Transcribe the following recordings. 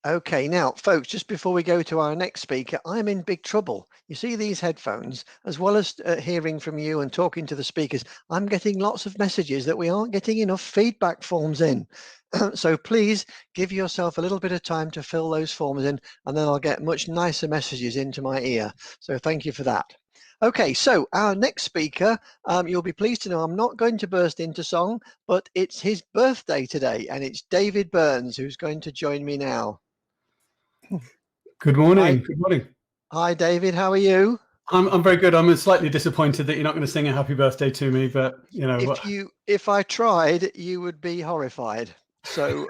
Okay, now, folks, just before we go to our next speaker, I'm in big trouble. You see these headphones, as well as hearing from you and talking to the speakers, I'm getting lots of messages that we aren't getting enough feedback forms in. So please give yourself a little bit of time to fill those forms in, and then I'll get much nicer messages into my ear. So thank you for that. Okay, so our next speaker, you'll be pleased to know I'm not going to burst into song, but it's his birthday today, and it's David Burns who's going to join me now. Good morning. Hi. Good morning. Hi, David. How are you? I'm very good. I'm slightly disappointed that you're not going to sing a happy birthday to me, but you know, if I tried, you would be horrified. So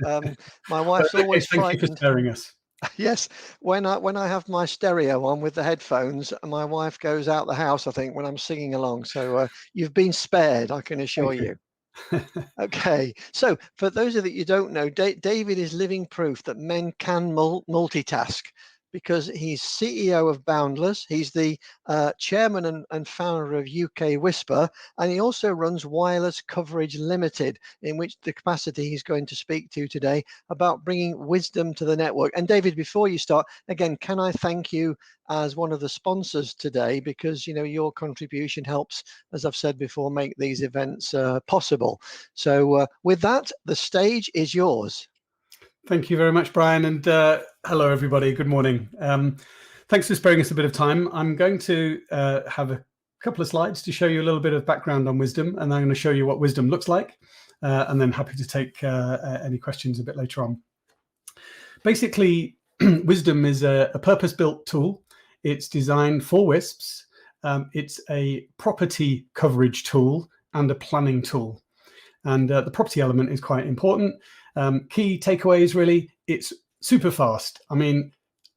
my wife's always frightened. Thank you for sparing us. Yes, when I have my stereo on with the headphones, my wife goes out the house, I think, when I'm singing along. So you've been spared, I can assure you. Okay, so for those of you that don't know, David is living proof that men can multitask, because he's CEO of Boundless. He's the chairman and founder of UK Whisper, and he also runs Wireless Coverage Limited, in which the capacity he's going to speak to today about bringing wisdom to the network. And David, before you start, again, can I thank you as one of the sponsors today, because you know your contribution helps, as I've said before, make these events possible. So with that, the stage is yours. Thank you very much, Brian, and hello everybody. Good morning. Thanks for sparing us a bit of time. I'm going to have a couple of slides to show you a little bit of background on wisdom, and I'm going to show you what wisdom looks like, and then happy to take any questions a bit later on. Basically, wisdom is a purpose-built tool. It's designed for WISPs. It's a property coverage tool and a planning tool. And the property element is quite important. Key takeaways, really, it's super fast. I mean,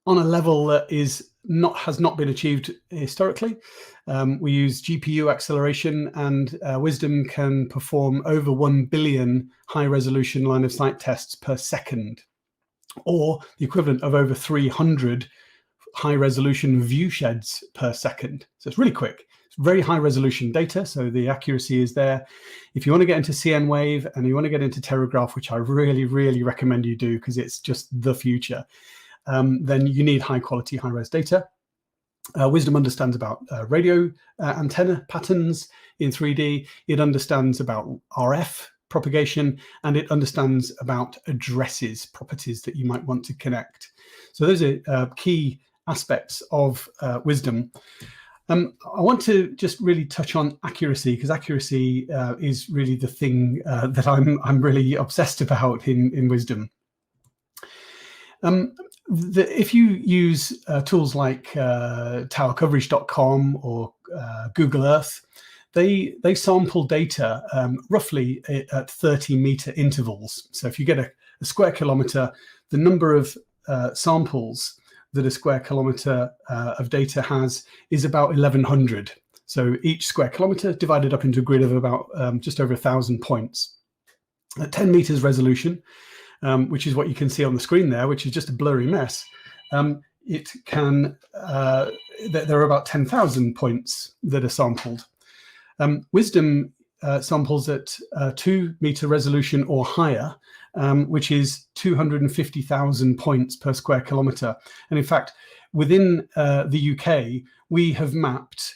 on a level that has not been achieved historically. We use GPU acceleration, and Wisdom can perform over 1 billion high-resolution line-of-sight tests per second, or the equivalent of over 300 high-resolution view sheds per second. So it's really quick. Very high resolution data, so the accuracy is there. If you want to get into CN Wave and you want to get into Teragraph, which I really, really recommend you do because it's just the future, then you need high quality, high res data. Wisdom understands about radio antenna patterns in 3D. It understands about RF propagation, and it understands about addresses, properties that you might want to connect. So those are key aspects of Wisdom. I want to just really touch on accuracy, because accuracy is really the thing that I'm really obsessed about in Wisdom. If you use tools like towercoverage.com or Google Earth, they sample data roughly at 30-meter intervals. So if you get a square kilometer, the number of samples that a square kilometer of data has is about 1,100. So each square kilometer divided up into a grid of about just over 1,000 points. At 10 meters resolution, which is what you can see on the screen there, which is just a blurry mess, it can, there are about 10,000 points that are sampled. Wisdom samples at 2-meter resolution or higher, which is 250,000 points per square kilometer. And in fact, within the UK, we have mapped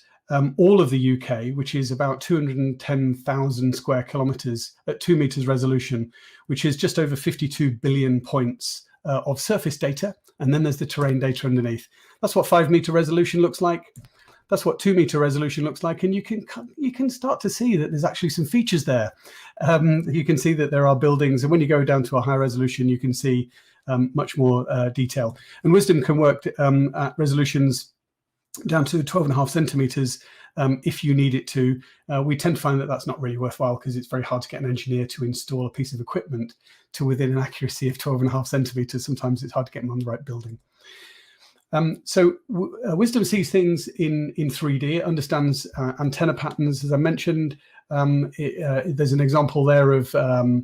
all of the UK, which is about 210,000 square kilometers at 2 meters resolution, which is just over 52 billion points of surface data. And then there's the terrain data underneath. That's what 5-meter resolution looks like. That's what 2-meter resolution looks like, and you can start to see that there's actually some features there. You can see that there are buildings, and when you go down to a high resolution, you can see much more detail. And Wisdom can work at resolutions down to 12.5 centimeters if you need it to. We tend to find that that's not really worthwhile because it's very hard to get an engineer to install a piece of equipment to within an accuracy of 12.5 centimeters. Sometimes it's hard to get them on the right building. So Wisdom sees things in 3D. It understands antenna patterns, as I mentioned. There's an example there of a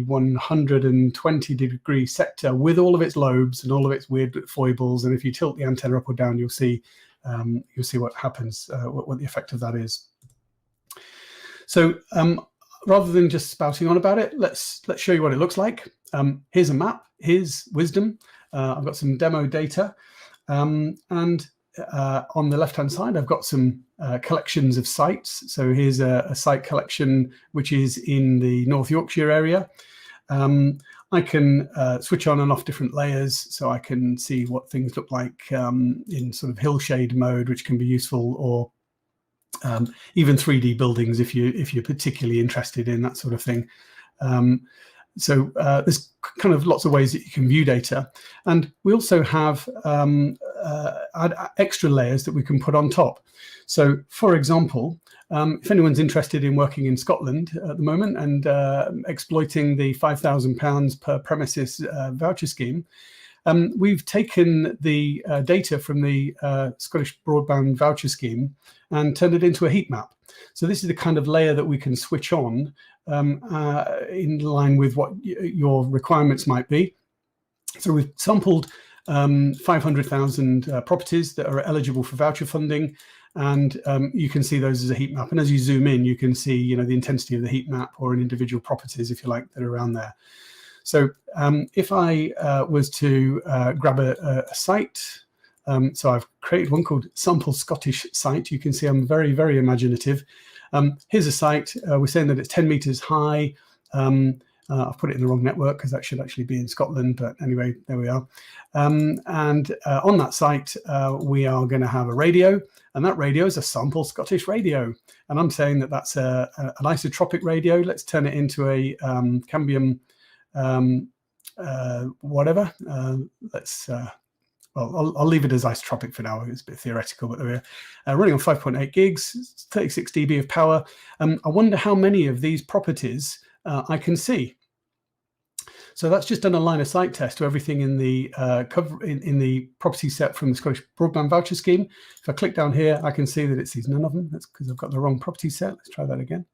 120-degree sector with all of its lobes and all of its weird foibles. And if you tilt the antenna up or down, you'll see what happens, what the effect of that is. So rather than just spouting on about it, let's show you what it looks like. Here's a map. Here's Wisdom. I've got some demo data, and on the left-hand side, I've got some collections of sites. So here's a site collection which is in the North Yorkshire area. I can switch on and off different layers, so I can see what things look like in sort of hill shade mode, which can be useful, or even 3D buildings if you're particularly interested in that sort of thing. So there's kind of lots of ways that you can view data, and we also have extra layers that we can put on top. So, for example, if anyone's interested in working in Scotland at the moment and exploiting the £5,000 per premises voucher scheme, we've taken the data from the Scottish Broadband Voucher Scheme and turned it into a heat map. So this is the kind of layer that we can switch on in line with what your requirements might be. So we've sampled 500,000 properties that are eligible for voucher funding, and you can see those as a heat map. And as you zoom in, you can see, you know, the intensity of the heat map or in individual properties, if you like, that are around there. So if I was to grab a site, so I've created one called Sample Scottish Site. You can see I'm very, very imaginative. Here's a site. We're saying that it's 10 meters high. I've put it in the wrong network because that should actually be in Scotland, but anyway, there we are. And on that site, we are going to have a radio, and that radio is a Sample Scottish radio. And I'm saying that that's an isotropic radio. Let's turn it into a cambium whatever. Well, I'll leave it as isotropic for now. It's a bit theoretical, but there we are. Running on 5.8 gigs, 36 dB of power. I wonder how many of these properties I can see. So that's just done a line of sight test to everything in the in the property set from the Scottish Broadband Voucher Scheme. If I click down here, I can see that it sees none of them. That's because I've got the wrong property set. Let's try that again.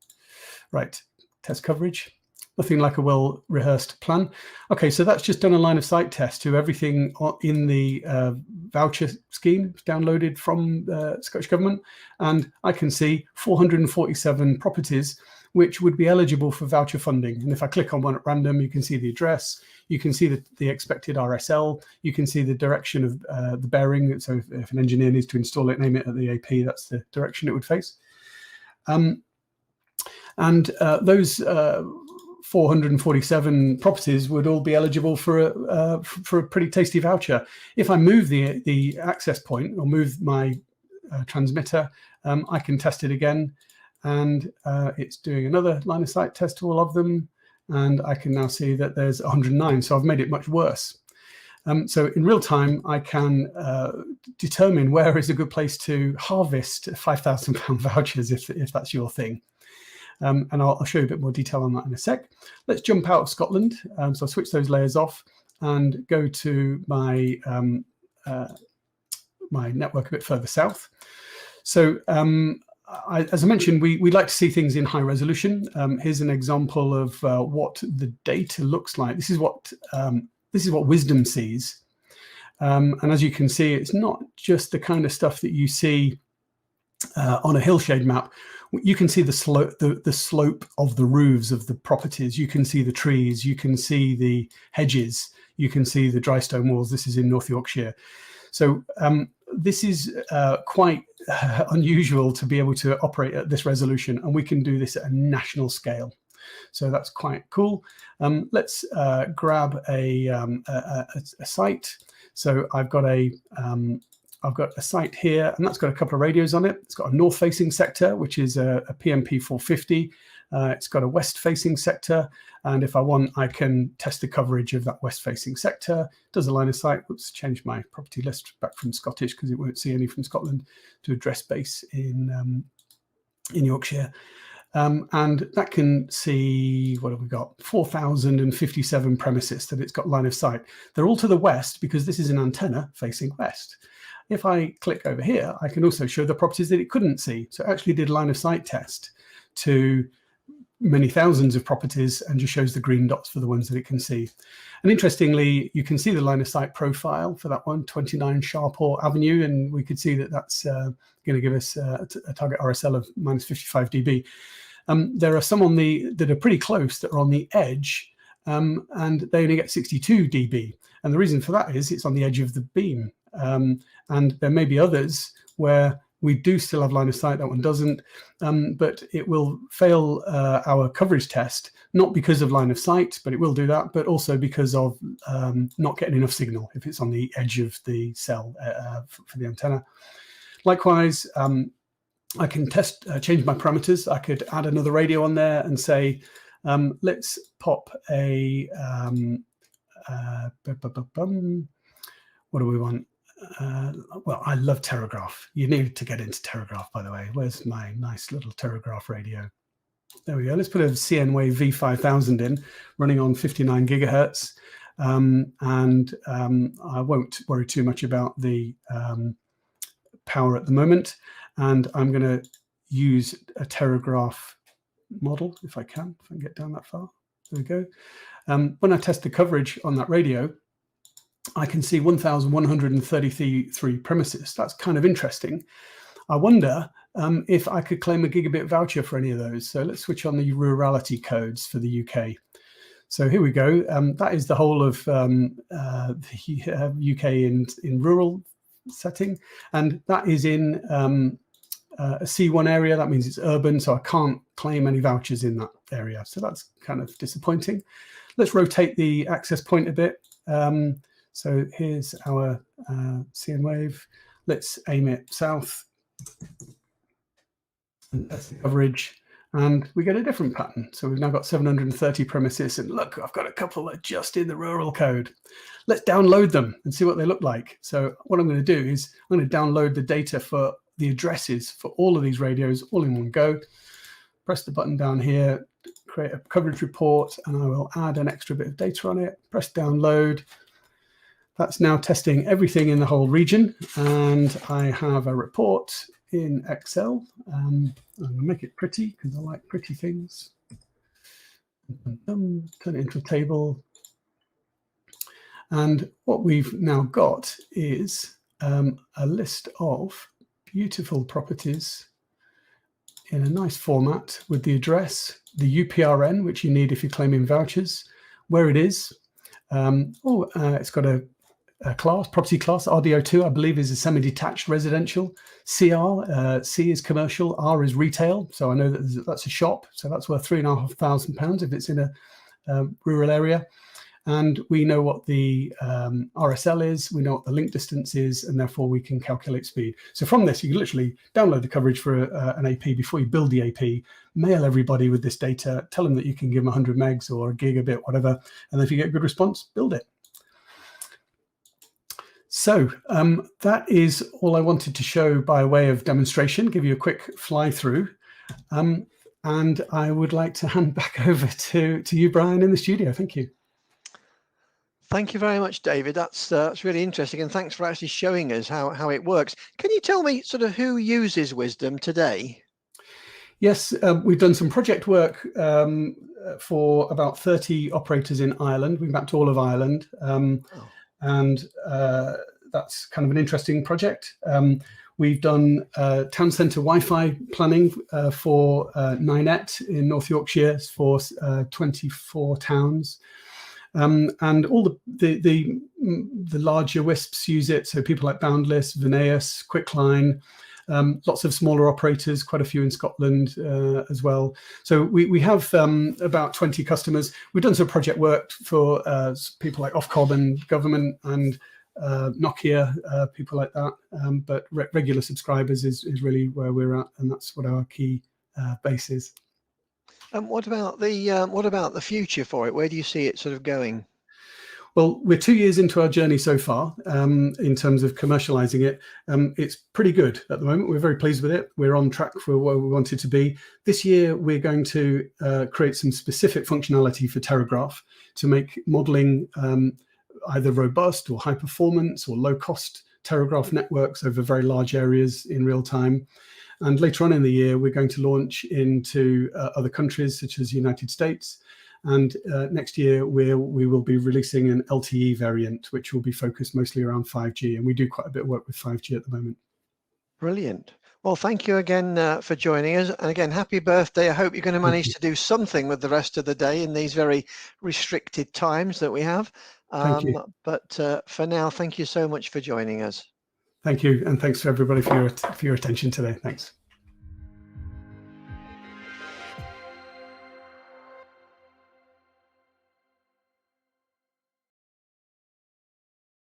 Right, test coverage. Nothing like a well-rehearsed plan. Okay, so that's just done a line of sight test to everything in the voucher scheme downloaded from the Scottish Government. And I can see 447 properties which would be eligible for voucher funding. And if I click on one at random, you can see the address, you can see the expected RSL, you can see the direction of the bearing. So if an engineer needs to install it, name it at the AP, that's the direction it would face. Those 447 properties would all be eligible for a pretty tasty voucher. If I move the access point or move my transmitter, I can test it again, and it's doing another line of sight test to all of them, and I can now see that there's 109. So I've made it much worse. So in real time, I can determine where is a good place to harvest £5,000 vouchers if that's your thing. And I'll show you a bit more detail on that in a sec. Let's jump out of Scotland. So I'll switch those layers off and go to my my network a bit further south. So as I mentioned, we like to see things in high resolution. Here's an example of what the data looks like. This is what WISDM sees. And as you can see, it's not just the kind of stuff that you see on a hillshade map. You can see the slope of the roofs of the properties. You can see the trees. You can see the hedges. You can see the dry stone walls. This is in North Yorkshire. So this is quite unusual to be able to operate at this resolution, and we can do this at a national scale. So that's quite cool. Let's grab a site. So I've got a site here, and that's got a couple of radios on it. It's got a north-facing sector, which is a PMP 450. It's got a west-facing sector, and if I want, I can test the coverage of that west-facing sector. Does a line of sight. Oops, change my property list back from Scottish because it won't see any from Scotland to address base in Yorkshire. And that can see, what have we got? 4,057 premises that it's got line of sight. They're all to the west because this is an antenna facing west. If I click over here, I can also show the properties that it couldn't see. So it actually did a line of sight test to many thousands of properties and just shows the green dots for the ones that it can see. And interestingly, you can see the line of sight profile for that one, 29 Sharpore Avenue, and we could see that that's going to give us a target RSL of minus 55 dB. There are some that are pretty close that are on the edge, and they only get 62 dB. And the reason for that is it's on the edge of the beam. And there may be others where we do still have line of sight, that one doesn't, but it will fail our coverage test, not because of line of sight, but it will do that, but also because of not getting enough signal if it's on the edge of the cell for the antenna. Likewise, I can change my parameters. I could add another radio on there and say, let's pop a, what do we want? Well, I love Teragraph. You need to get into Teragraph, by the way. Where's my nice little Teragraph radio? There we go. Let's put a CN Wave V5000 in, running on 59 gigahertz. And I won't worry too much about the power at the moment. And I'm going to use a Teragraph model, if I can get down that far. There we go. When I test the coverage on that radio, I can see 1,133 premises. That's kind of interesting. I wonder if I could claim a gigabit voucher for any of those. So let's switch on the rurality codes for the UK. So here we go. That is the whole of the UK in rural setting. And that is in a C1 area. That means it's urban. So I can't claim any vouchers in that area. So that's kind of disappointing. Let's rotate the access point a bit. So here's our CN Wave. Let's aim it south. And that's the coverage. And we get a different pattern. So we've now got 730 premises. And look, I've got a couple that are just in the rural code. Let's download them and see what they look like. So what I'm going to do is I'm going to download the data for the addresses for all of these radios all in one go. Press the button down here, create a coverage report, and I will add an extra bit of data on it. Press download. That's now testing everything in the whole region, and I have a report in Excel. I'm going to make it pretty because I like pretty things. Turn it into a table. And what we've now got is a list of beautiful properties in a nice format with the address, the UPRN, which you need if you're claiming vouchers, where it is. It's got a class, property class, RDO2, I believe, is a semi-detached residential. CR, C is commercial, R is retail. So I know that that's a shop. So that's worth £3,500 if it's in a rural area. And we know what the RSL is, we know what the link distance is, and therefore we can calculate speed. So from this, you can literally download the coverage for an AP before you build the AP, mail everybody with this data, tell them that you can give them 100 megs or a gigabit, whatever, and if you get a good response, build it. So that is all I wanted to show by way of demonstration, give you a quick fly through. And I would like to hand back over to you, Brian, in the studio. Thank you. Thank you very much, David. That's really interesting, and thanks for actually showing us how it works. Can you tell me sort of who uses Wisdom today? Yes, we've done some project work for about 30 operators in Ireland. We've mapped all of Ireland, and that's kind of an interesting project. We've done town centre Wi-Fi planning for Ninet in North Yorkshire for 24 towns. And all the larger WISPs use it. So people like Boundless, Vineus, Quickline, lots of smaller operators, quite a few in Scotland as well. So we have about 20 customers. We've done some project work for people like Ofcom and government and Nokia, people like that. But regular subscribers is really where we're at, and that's what our key base is. And what about the future for it? Where do you see it sort of going? Well, we're 2 years into our journey so far in terms of commercializing it. It's pretty good at the moment. We're very pleased with it. We're on track for where we want it to be. This year, we're going to create some specific functionality for Teragraph to make modeling either robust or high performance or low cost Teragraph networks over very large areas in real time. And later on in the year, we're going to launch into other countries such as the United States. And next year, we will be releasing an LTE variant, which will be focused mostly around 5G. And we do quite a bit of work with 5G at the moment. Brilliant. Well, thank you again for joining us. And again, happy birthday. I hope you're going to manage to do something with the rest of the day in these very restricted times that we have. Thank you. But for now, thank you so much for joining us. Thank you. And thanks for everybody for your attention today. Thanks.